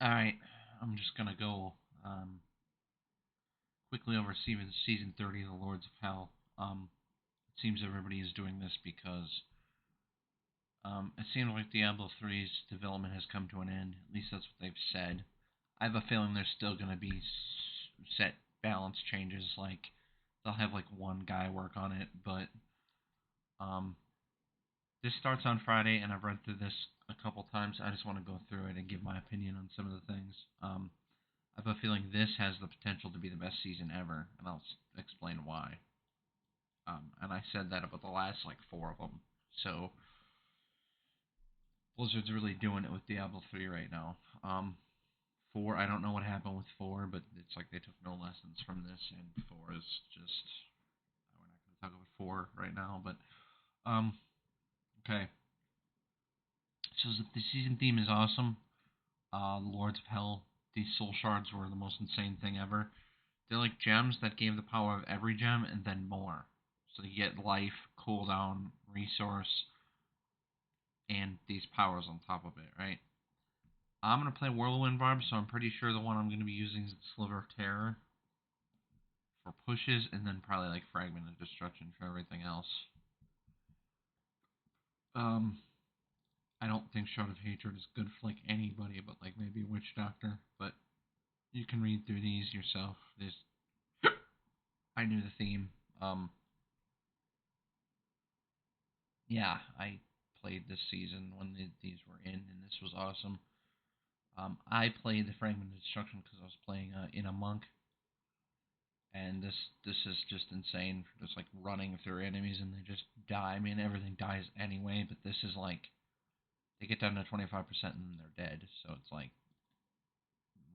Alright, I'm just gonna go quickly over season 30 of the Lords of Hell. It seems everybody is doing this because it seems like Diablo 3's development has come to an end. At least that's what they've said. I have a feeling there's still going to be set balance changes. Like they'll have like one guy work on it, but um, this starts on Friday, and I've read through this a couple times. I just want to go through it and give my opinion on some of the things. I have a feeling this has the potential to be the best season ever, and I'll explain why. And I said that about the last like four of them. So Blizzard's really doing it with Diablo 3 right now. 4, I don't know what happened with 4, but it's like they took no lessons from this, and 4 is just. We're not going to talk about 4 right now, but. Um, okay. So the season theme is awesome. The Lords of Hell, these soul shards were the most insane thing ever. They're like gems that gave the power of every gem and then more. So you get life, cooldown, resource, and these powers on top of it, right? I'm gonna play Whirlwind Barb, so I'm pretty sure the one I'm gonna be using is Sliver of Terror for pushes, and then probably like Fragment of Destruction for everything else. Um, I don't think Shroud of Hatred is good for like anybody, but like maybe Witch Doctor. But you can read through these yourself. There's, I knew the theme. Yeah, I played this season when these were in, and this was awesome. I played the Fragment of Destruction because I was playing in a monk, and this is just insane. Just like running through enemies and they just die. I mean, everything dies anyway, but this is like they get down to 25% and then they're dead. So it's like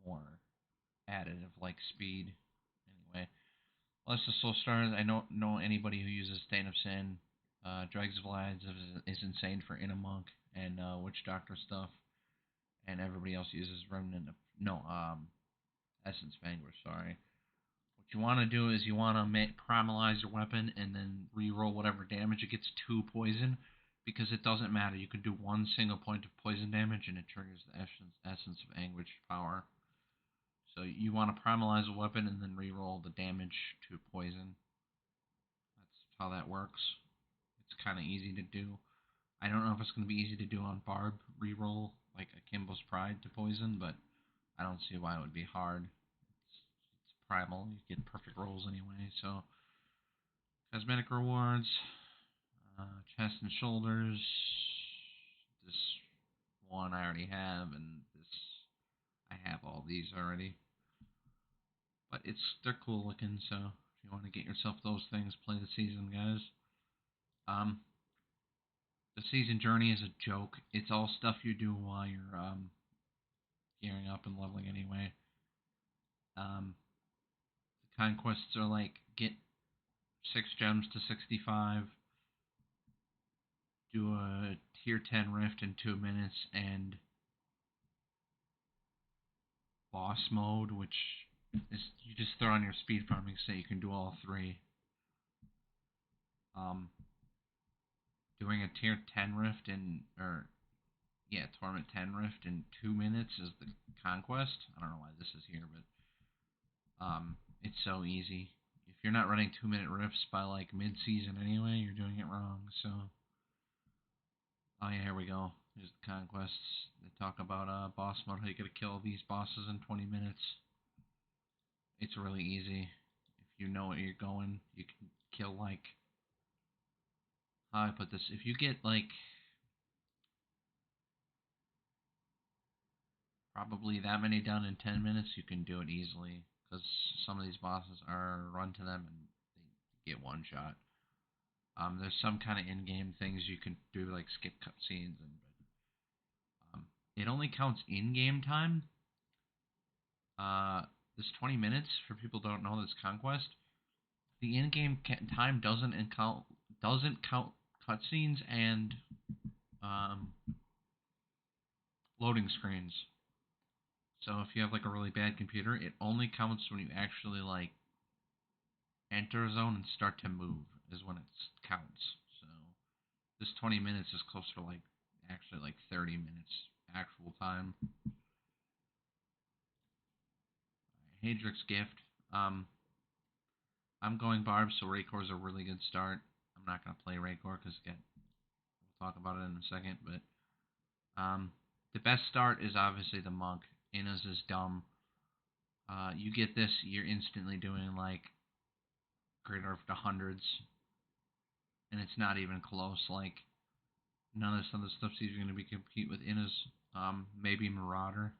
more additive, like speed. Anyway, well, that's the Soul Stars. I don't know anybody who uses Stain of Sin. Dregs of Lies is insane for Inner Monk and Witch Doctor stuff, and everybody else uses Remnant of no Essence of Anguish. Sorry. What you want to do is you want to primalize your weapon and then re-roll whatever damage it gets to poison, because it doesn't matter. You can do one single point of poison damage and it triggers the essence of anguish power. So you want to primalize a weapon and then re-roll the damage to poison. That's how that works. It's kind of easy to do. I don't know if it's going to be easy to do on Barb re-roll like a Kimbo's Pride to poison, but I don't see why it would be hard. It's primal. You get perfect rolls anyway. So cosmetic rewards, chest and shoulders. This one I already have, and this I have all these already. But they're cool looking. So if you want to get yourself those things, play the season, guys. Um, the season journey is a joke. It's all stuff you do while you're gearing up and leveling anyway. Um, the conquests are like get 6 gems to 65, do a tier 10 rift in 2 minutes, and boss mode, which is you just throw on your speed farming so you can do all three. Um, doing a tier 10 rift tournament 10 rift in 2 minutes is the conquest. I don't know why this is here, but it's so easy. If you're not running 2 minute rifts by like mid season anyway, you're doing it wrong. So, oh yeah, here we go. Here's the conquests. They talk about boss mode, how you gotta kill these bosses in 20 minutes. It's really easy. If you know where you're going, you can kill like how I put this. If you get like probably that many done in 10 minutes, you can do it easily. Because some of these bosses are run to them and they get one shot. There's some kind of in-game things you can do, like skip cutscenes, and it only counts in-game time. This 20 minutes for people who don't know this conquest. The in-game time doesn't count cutscenes and um, loading screens. So if you have like a really bad computer, it only counts when you actually like enter a zone and start to move is when it counts. So this 20 minutes is closer to like actually like 30 minutes actual time. Hadrick's Gift. Um, I'm going Barb, so Raycor's a really good start. I'm not gonna play Raycor because again, we'll talk about it in a second. But the best start is obviously the Monk. Inna's is dumb. You get this, you're instantly doing like greater of the hundreds, and it's not even close. Like none of this other stuff's even going to be compete with Inna's. Maybe Marauder,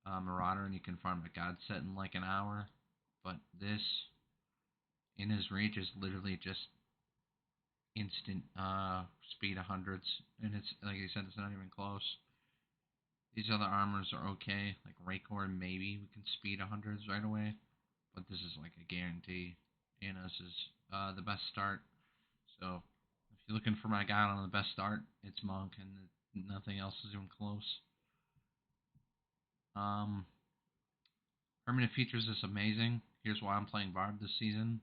and you can farm a God set in like an hour. But this Inna's Reach is literally just instant speed of hundreds, and it's like I said, it's not even close. These other armors are okay, like Raycor, maybe we can speed hundreds right away, but this is like a guarantee. Inna's is the best start. So if you're looking for my guide on the best start, it's Monk, and nothing else is even close. Um, Permanent features is amazing. Here's why I'm playing Barb this season.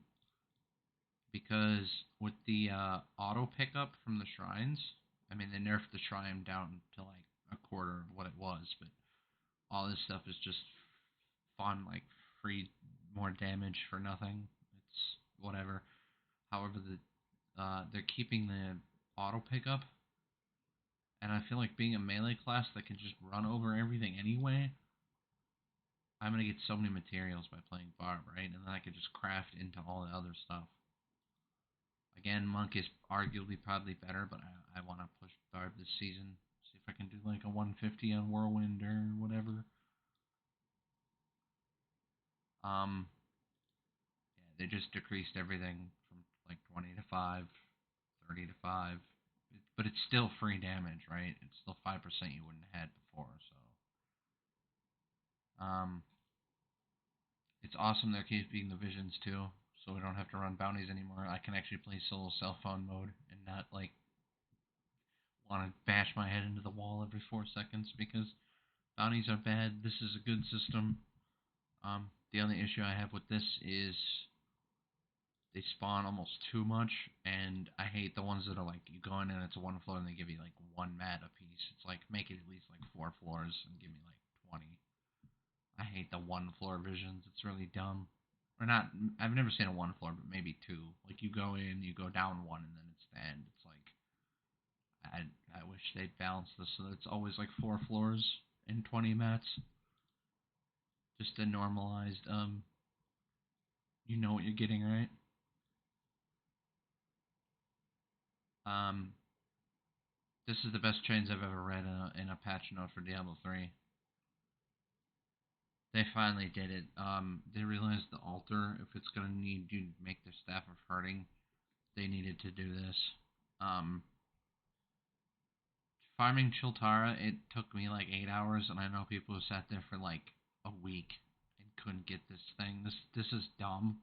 Because with the auto pickup from the shrines, I mean, they nerfed the shrine down to like a quarter of what it was, but all this stuff is just fun, like free more damage for nothing. It's whatever. However, they're keeping the auto pickup, and I feel like being a melee class that can just run over everything anyway, I'm gonna get so many materials by playing Barb, right? And then I could just craft into all the other stuff. Again, Monk is arguably probably better, but I want to push Barb this season. See if I can do like a 150 on Whirlwind or whatever. Um, yeah, they just decreased everything from like 20 to 5, 30 to 5. But it's still free damage, right? It's still 5% you wouldn't have had before, so. It's awesome they're keeping the visions too, so we don't have to run bounties anymore. I can actually play solo cell phone mode and not like want to bash my head into the wall every 4 seconds because bounties are bad. This is a good system. The only issue I have with this is they spawn almost too much, and I hate the ones that are like you go in and it's one floor and they give you like one mat a piece. It's like make it at least like 4 floors and give me like 20. I hate the one floor visions. It's really dumb. Or not. I've never seen a one floor, but maybe two. Like you go in, you go down one, and then it's the end. It's like I wish they'd balance this so that it's always like 4 floors and 20 mats. Just a normalized. You know what you're getting, right? Um, this is the best change I've ever read in a patch note for Diablo 3. They finally did it. They realized the altar, if it's gonna need you to make the staff of hurting, they needed to do this. Um, Farming Chiltara, it took me like 8 hours, and I know people who sat there for like a week and couldn't get this thing. This is dumb,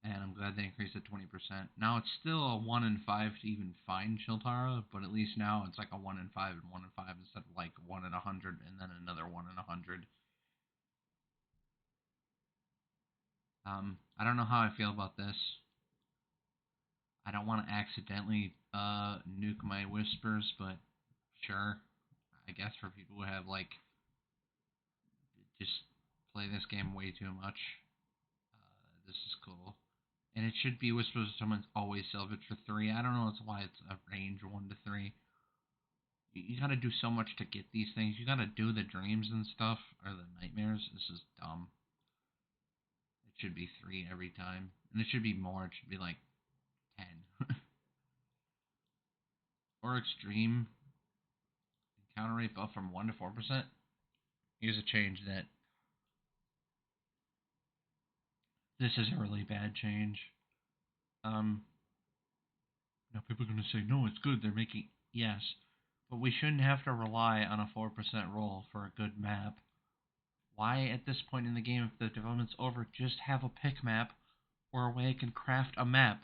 and I'm glad they increased it 20%. Now it's still a 1 in 5 to even find Chiltara, but at least now it's like a 1 in 5 and 1 in 5 instead of like 1 in 100 and then another 1 in 100. I don't know how I feel about this. I don't want to accidentally nuke my whispers, but sure. I guess for people who have like just play this game way too much, this is cool. And it should be Whispers of Someone's always salvage for 3. I don't know why it's a range 1 to 3. You gotta do so much to get these things. You gotta do the dreams and stuff, or the nightmares. This is dumb. It should be 3 every time. And it should be more. It should be like 10. Or extreme encounter rate buff from 1 to 4%. Here's a change that this is a really bad change. Um, Now people are going to say, no, it's good. They're making yes, but we shouldn't have to rely on a 4% roll for a good map. Why, at this point in the game, if the development's over, just have a pick map or a way I can craft a map?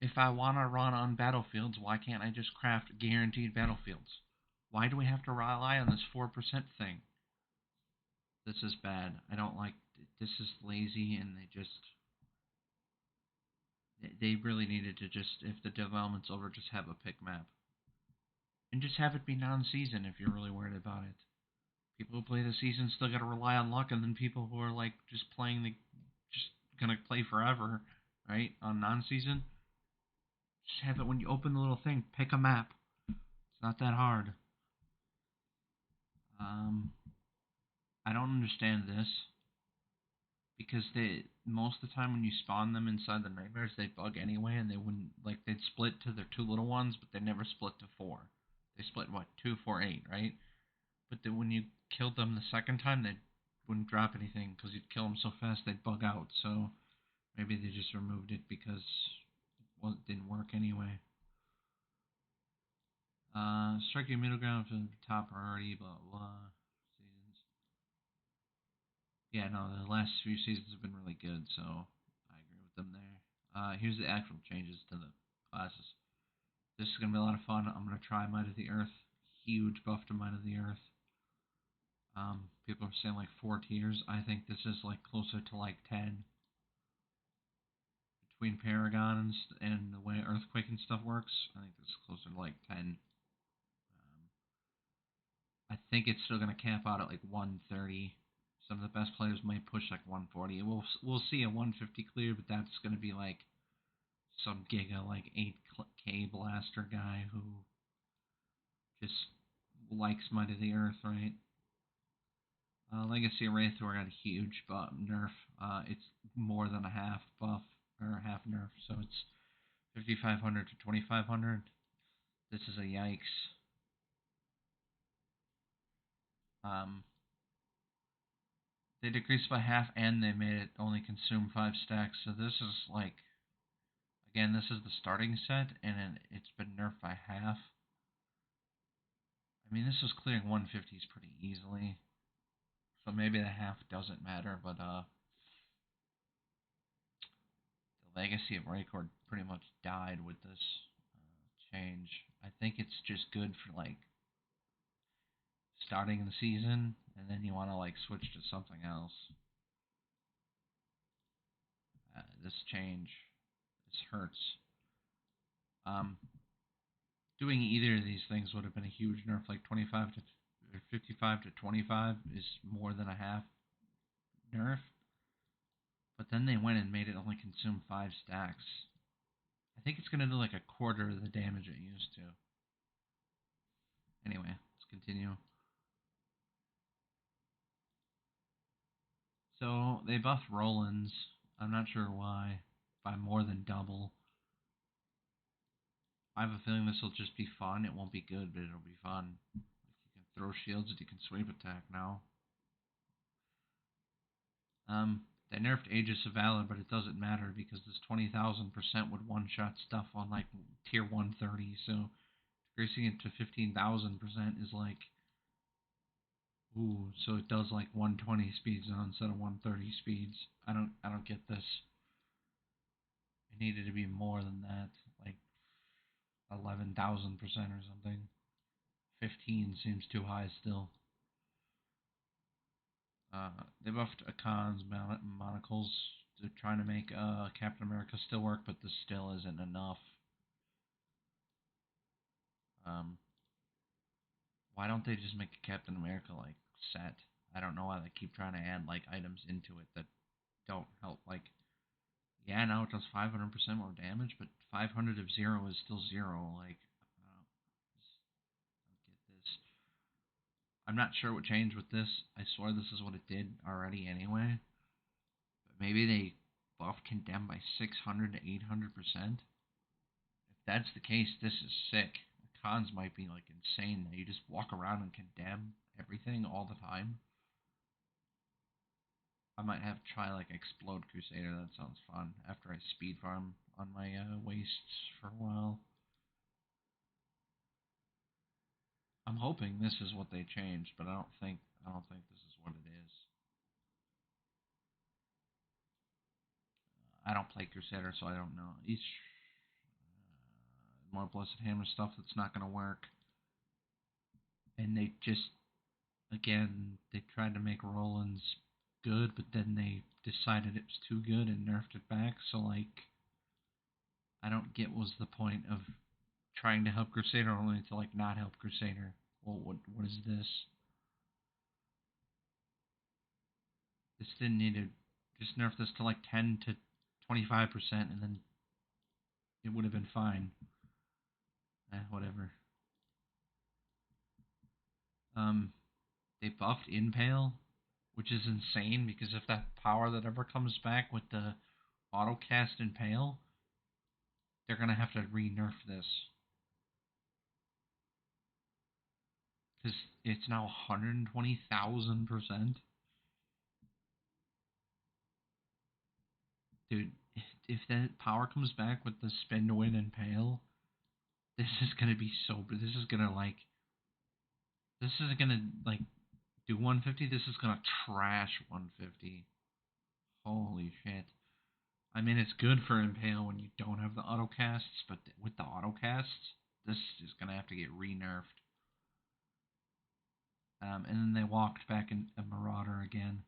If I want to run on battlefields, why can't I just craft guaranteed battlefields? Why do we have to rely on this 4% thing? This is bad. I don't like. This is lazy, and they really needed to just, if the development's over, just have a pick map. and just have it be non-season if you're really worried about it. People who play the season still got to rely on luck, and then people who are like just playing the, just gonna play forever, right? On non-season, just have it when you open the little thing. Pick a map. It's not that hard. Um, I don't understand this because they most of the time when you spawn them inside the nightmares, they bug anyway, and they wouldn't like they'd split to their two little ones, but they never split to four. They split what 2, 4, 8, right? But then when you killed them the second time, they wouldn't drop anything because you'd kill them so fast they'd bug out. So maybe they just removed it because well, it didn't work anyway. Striking middle ground for the top priority, blah blah. Seasons. Yeah, no, the last few seasons have been really good, so I agree with them there. Here's the actual changes to the classes. This is gonna be a lot of fun. I'm gonna try Might of the Earth. Huge buff to Might of the Earth. People are saying like 4 tiers. I think this is like closer to like 10 between Paragons and the way Earthquake and stuff works. I think this is closer to like 10. I think it's still going to cap out at like 130. Some of the best players might push like 140. We'll see a 150 clear, but that's going to be like some giga like 8K blaster guy who just likes Might of the Earth, right? Legacy Wraithor got a huge buff nerf. It's more than a half buff or a half nerf, so it's 5500 to 2500. This is a yikes. Um, they decreased by half and they made it only consume 5 stacks. So this is like, again, this is the starting set and it's been nerfed by half. I mean, this is clearing 150s pretty easily. So maybe the half doesn't matter, but the legacy of Raycord pretty much died with this change. I think it's just good for like starting the season and then you want to like switch to something else. This change, this hurts. Um, Doing either of these things would have been a huge nerf. Like 25 to 55 to 25 is more than a half nerf. But then they went and made it only consume 5 stacks. I think it's gonna do like a quarter of the damage it used to. Anyway, let's continue. So they buffed Rollins. I'm not sure why. By more than double. I have a feeling this will just be fun. It won't be good, but it'll be fun. Like you can throw shields and you can sweep attack now. They nerfed Aegis of Valor, but it doesn't matter because this 20,000% would one-shot stuff on like tier 130. So decreasing it to 15,000% is like, ooh, so it does like 120 speeds now instead of 130 speeds. I don't get this. It needed to be more than that, like 11,000% or something. 15 seems too high still. They buffed Akan's monocles. They're trying to make Captain America still work, but this still isn't enough. Um, why don't they just make a Captain America like set? I don't know why they keep trying to add like items into it that don't help. Like, yeah, now it does 500% more damage, but 500 of zero is still zero. Like, I don't get this. I'm not sure what changed with this. I swear this is what it did already anyway. But maybe they buffed Condemn by 600 to 800%. If that's the case, this is sick. Cons might be like insane that you just walk around and condemn everything all the time. I might have to try like Explode Crusader. That sounds fun. After I speed farm on my wastes for a while. I'm hoping this is what they changed, but I don't think this is what it is. I don't play Crusader, so I don't know. Each more Blessed Hammer stuff that's not going to work, and they just again they tried to make Roland's good, but then they decided it was too good and nerfed it back. So like, I don't get what's the point of trying to help Crusader only to like not help Crusader. Well, what is this? This didn't need to just nerf this to like 10 to 25%, and then it would have been fine. Whatever. Um, they buffed Impale, which is insane because if that power that ever comes back with the autocast Impale, they're gonna have to re-nerf this because it's now 120,000%. Dude, if that power comes back with the spin to win Impale, this is gonna be so. This is gonna like. This is gonna like do 150. This is gonna trash 150. Holy shit. I mean, it's good for Impale when you don't have the autocasts, but with the autocasts, this is gonna have to get re-nerfed. And then they walked back in a Marauder again.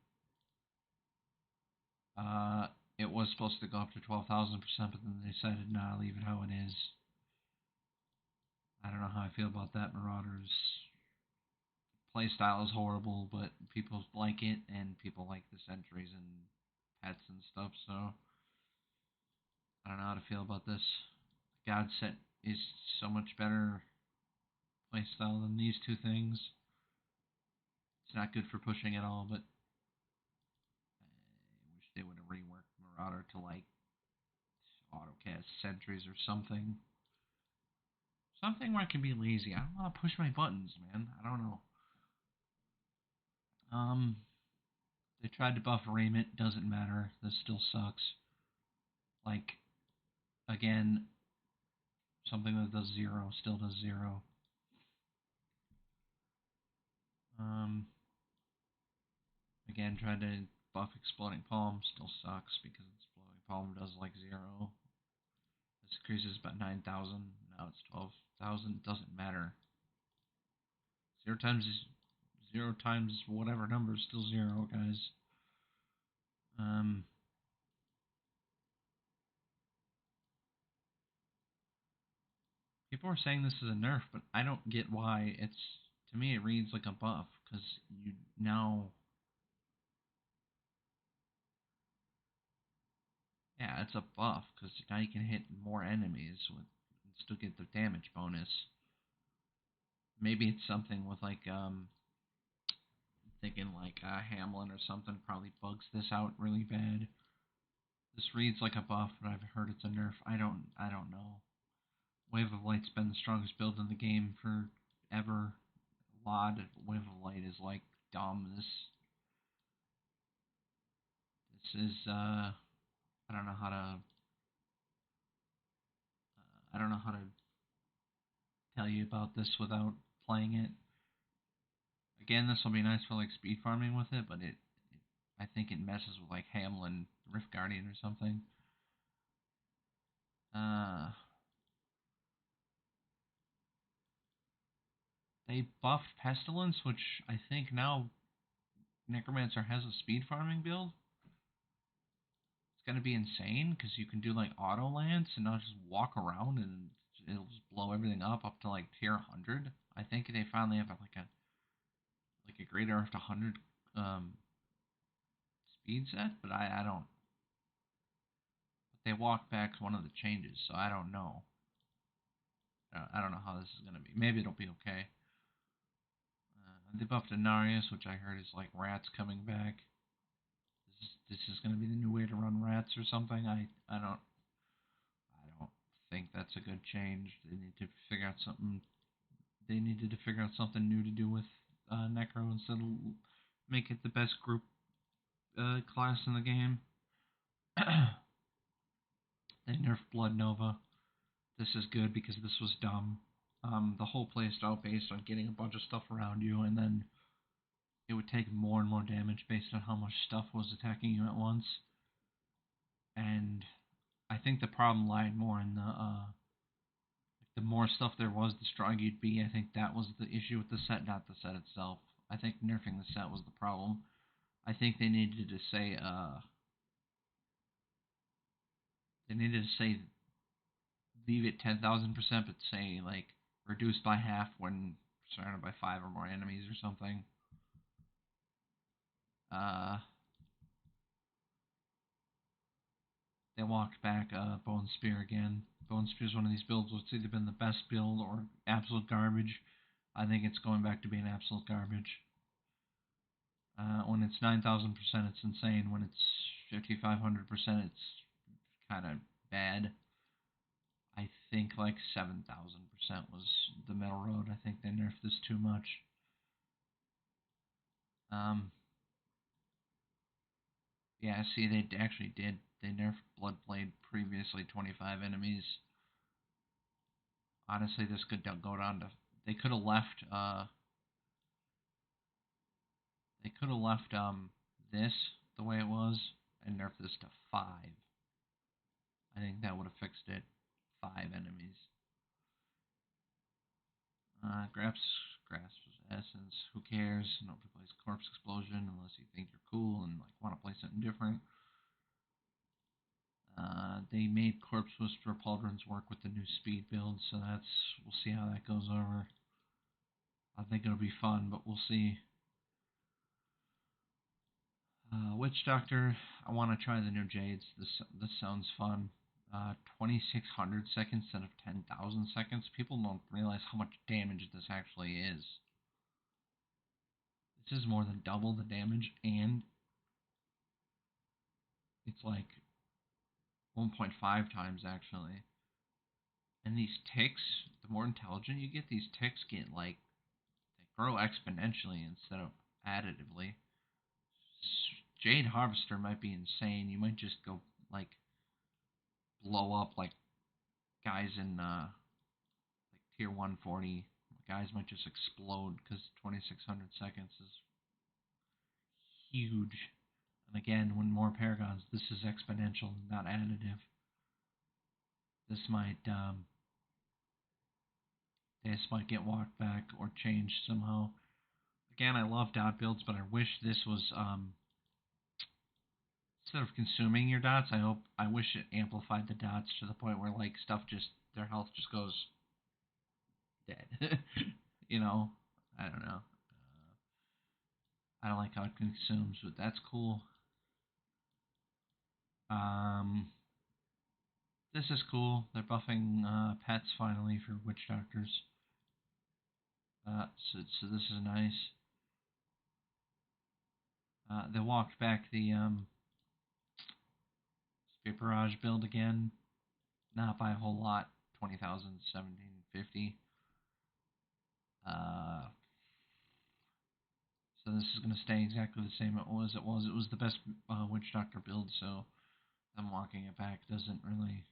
Uh, it was supposed to go up to 12,000%, but then they decided, nah, leave it how it is. I don't know how I feel about that. Marauder's playstyle is horrible, but people like it, and people like the sentries and pets and stuff, so I don't know how to feel about this. God set is so much better playstyle than these two things. It's not good for pushing at all, but I wish they would have reworked Marauder to like autocast sentries or something. Something where I can be lazy. I don't want to push my buttons, man. I don't know. Um, they tried to buff Raiment. Doesn't matter. This still sucks. Like, again, something that does 0 still does 0. Um, again, tried to buff Exploding Palm. Still sucks because Exploding Palm does like 0. This increases about 9,000. Now it's 12,000. Doesn't matter. 0 times whatever number is still 0, guys. Um, People are saying this is a nerf, but I don't get why. It's to me it reads like a buff because you now, yeah, it's a buff because now you can hit more enemies with and still get the damage bonus. Maybe it's something with like thinking like Hamlin or something probably bugs this out really bad. This reads like a buff, but I've heard it's a nerf. I don't know. Wave of Light's been the strongest build in the game for ever. Wave of Light is like dumb. This is I don't know how to I don't know how to tell you about this without playing it. Again, this will be nice for like speed farming with it, but I think it messes with like Hamlin Rift Guardian or something. Uh, they buffed Pestilence, which I think now Necromancer has a speed farming build. It's gonna be insane because you can do like auto lance and not just walk around and it'll just blow everything up to like tier 100. I think they finally have like a greater up to 100 speed set, but I don't. But they walked back one of the changes, so I don't know. I don't know how this is gonna be. Maybe it'll be okay. They buffed Anarius, which I heard is like rats coming back. This is gonna be the new way to run rats or something. I don't think that's a good change. They need to figure out something. They needed to figure out something new to do with Necro instead of make it the best group class in the game. They nerfed Blood Nova. This is good because this was dumb. The whole playstyle based on getting a bunch of stuff around you, and then it would take more and more damage based on how much stuff was attacking you at once. And I think the problem lied more in the more stuff there was, the stronger you'd be. I think that was the issue with the set, not the set itself. I think nerfing the set was the problem. I think they needed to say leave it 10,000%, but say like reduced by half when surrounded by five or more enemies or something. Uh, they walked back Bone Spear again. Bone Spear is one of these builds that's either been the best build or absolute garbage. I think it's going back to being absolute garbage. When it's 9,000%, it's insane. When it's 5,500%, it's kind of bad. I think like 7,000% was the middle road. I think they nerfed this too much. Um, yeah, see, they actually did. They nerfed Bloodblade previously 25 enemies. Honestly, this could go down to. They could have left. They could have left this the way it was and nerfed this to 5. I think that would have fixed it. 5 enemies. Grasp essence. Who cares? Nobody plays Corpse Explosion unless you think you're cool and like want to play something different. They made Corpse Whisperer Pauldrons work with the new speed build, so we'll see how that goes over. I think it'll be fun, but we'll see. Witch Doctor, I want to try the new Jades. This sounds fun. 2,600 seconds instead of 10,000 seconds. People don't realize how much damage this actually is. This is more than double the damage, and it's like 1.5 times actually. And these ticks, the more intelligent you get, these ticks get like they grow exponentially instead of additively. Jade Harvester might be insane. You might just go like blow up like guys in like tier 140. Guys might just explode because 2,600 seconds is huge. And again, when more paragons, this is exponential, not additive. This might get walked back or changed somehow. Again, I love dot builds, but I wish this was instead of consuming your dots. I wish it amplified the dots to the point where like stuff just their health just goes dead. you know, I don't know. I don't like how it consumes, but that's cool. Um, this is cool. They're buffing pets finally for witch doctors. So this is nice. They walked back the Spear Barrage build again. Not by a whole lot. 20,000, 1750. So this is going to stay exactly the same it was. It was the best Witch Doctor build, so them walking it back doesn't really.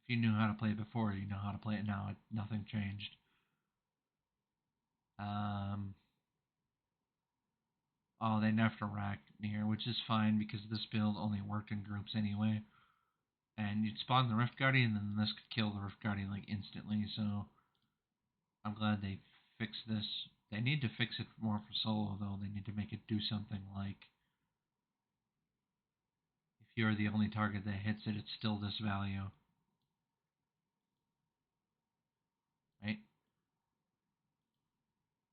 If you knew how to play it before, you know how to play it now. Nothing changed. Oh, they nerfed Arachneer, which is fine because this build only worked in groups anyway. And you'd spawn the Rift Guardian, and then this could kill the Rift Guardian like instantly. So I'm glad they fixed this. They need to fix it more for solo though. They need to make it do something like if you're the only target that hits it, it's still this value. Right?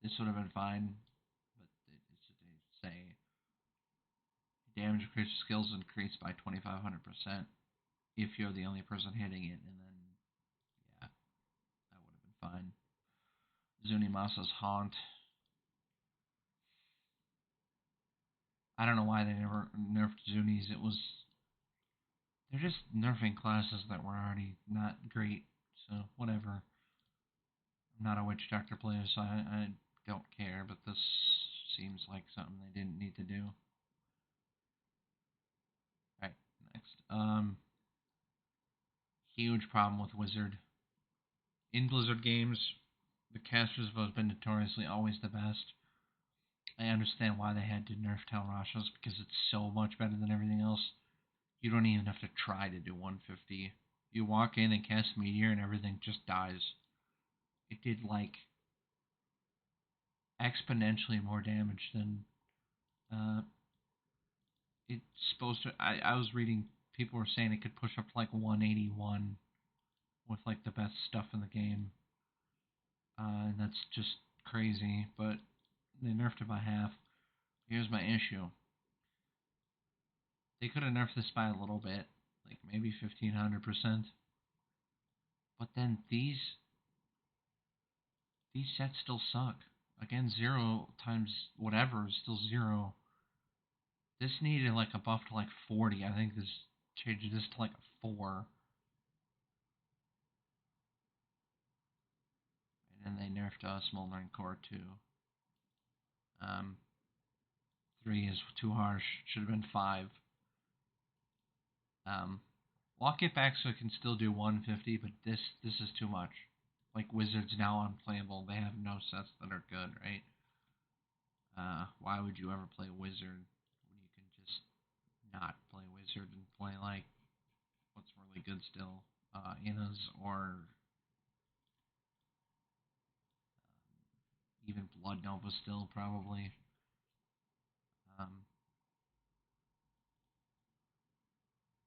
This would have been fine, but they say damage increase skills increased by 2,500% if you're the only person hitting it, and then yeah, that would have been fine. Zunimasa's Haunt. I don't know why they never nerfed Zunis. They're just nerfing classes that were already not great. So whatever. I'm not a witch doctor player, so I don't care. But this seems like something they didn't need to do. Right, next. Huge problem with Wizard. In Blizzard games, the casters have been notoriously always the best. I understand why they had to nerf Talrashos because it's so much better than everything else. You don't even have to try to do 150. You walk in and cast Meteor and everything just dies. It did like exponentially more damage than uh, it's supposed to. I was reading people were saying it could push up to like 181 with like the best stuff in the game, and that's just crazy. But they nerfed it by half. Here's my issue: they could have nerfed this by a little bit, like maybe 1,500%. But then these sets still suck. Again, 0 times whatever is still 0. This needed like a buff to like 40. I think this changed this to like a 4. And then they nerfed Smoldering Core too. 3 is too harsh. Should have been 5. Um, Lock it back so it can still do 150, but this is too much. Like Wizards now unplayable. They have no sets that are good, right? Why would you ever play Wizard when you can just not play Wizard and play like what's really good still? Innas or even Blood Nova still probably. Um,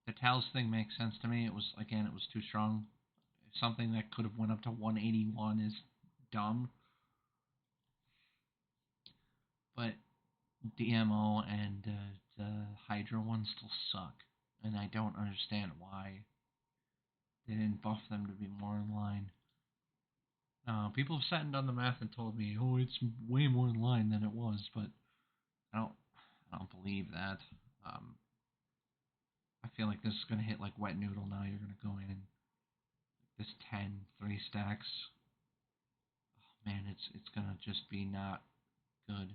the Tals thing makes sense to me. It was again, it was too strong. Something that could have went up to 181 is dumb, but DMO and the Hydra ones still suck, and I don't understand why they didn't buff them to be more in line. People have sat and done the math and told me, oh, it's way more in line than it was, but I don't, I don't believe that. Um, I feel like this is gonna hit like wet noodle now. You're gonna go in this 10 3 stacks. Oh, man, it's gonna just be not good.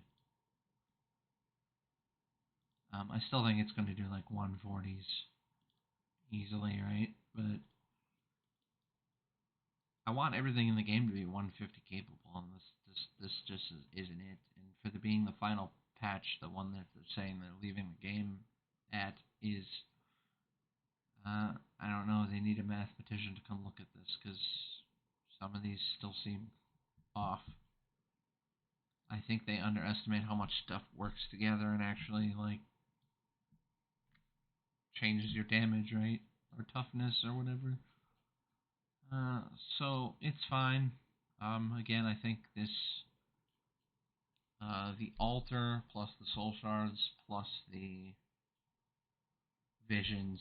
I still think it's gonna do like 140s easily, right? But I want everything in the game to be 150 capable, and this just isn't it. And for the being the final patch, the one that they're saying they're leaving the game at is, I don't know. They need a mathematician to come look at this because some of these still seem off. I think they underestimate how much stuff works together and actually like changes your damage, right, or toughness or whatever. Uh, so it's fine. Again, I think this the altar plus the soul shards plus the visions.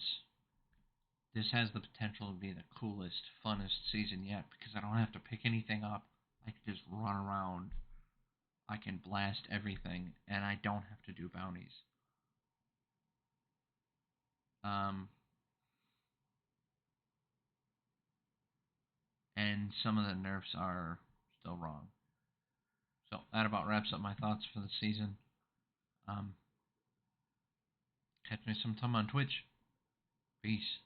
This has the potential to be the coolest, funnest season yet because I don't have to pick anything up. I can just run around. I can blast everything, and I don't have to do bounties. Um, and some of the nerfs are still wrong. So that about wraps up my thoughts for the season. Um, Catch me sometime on Twitch. Peace.